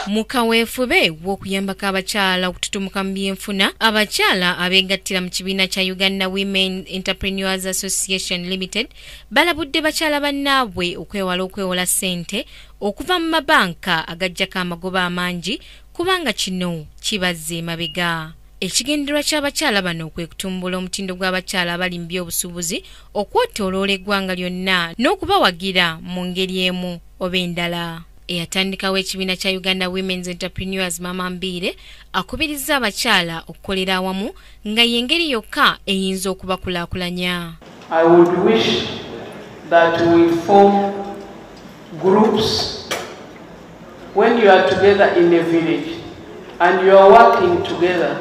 mu kaweefube w'okuyambako abakyala okututumuka mu byenfuna, abakyala abeegattira mu kibiina kya Uganda Women Entrepreneurs Association Limited balabudde bakyala bannaabwe okwewala okwewola ssente okuva mu mabanka agajjako amagoba amangi kubanga kino kibazza emabega. Ekigendererwa ky'abakyala bano kwe kutumbula omutindo gw'abakyala abali mu by'obusuubuzi okwetooloola eggwanga lyonna n'okubawagira mu ngeri emu oba endala. Eyatandikawo ekibiina kya Uganda Women's Entrepreneurs Mama Mbiire akubirizza abakyala okukolera awamu nga y'engeri yokka eyinza okubakulaakulanya. I would wish that we form groups when you are together in a village and you are working together.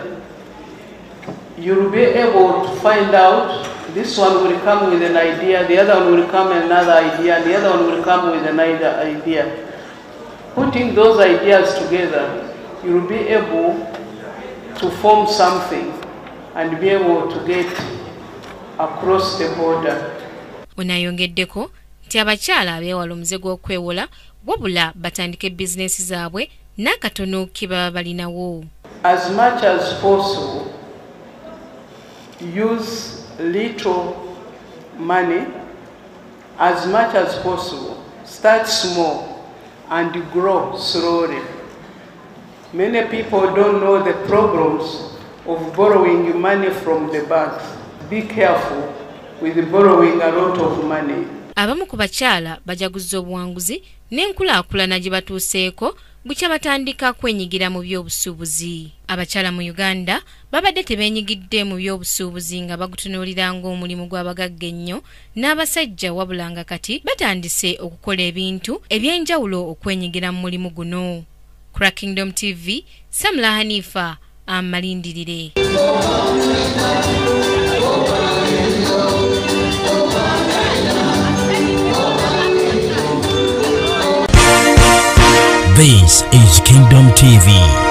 You will be able to find out this one will come with an idea, the other one will come with another idea, and the other one will come with another idea. Putting those ideas together, you will be able to form something and be able to get across the border. Onayongeddeko nti abakyala abeewala omuze gw'okwewola wabula batandike bizinesi zaabwe n'akatono ke baba balinawo. As much as possible, use little money as much as possible. Start small and grow slowly. Many people don't know the problems of borrowing money from the banks. Be careful with borrowing a lot of money. Abamu ku bakyala bajaguzza obuwanguzi n'enkulaakulana gye batuuseeko bukya batandika kwenyigira mu by'obusuubuzi. Abakyala mu Uganda babadde tebeenyigidde mu by'obusuubuzi nga bagutunuulira ng'omulimu gw'abagagga ennyo n'abasajja wabula nga kati batandise okukola ebintu eby'enjawulo okwenyigira mu mulimu guno. Crack Kingdom TV, Samla Hanifa amalindirire. This is Kingdom TV.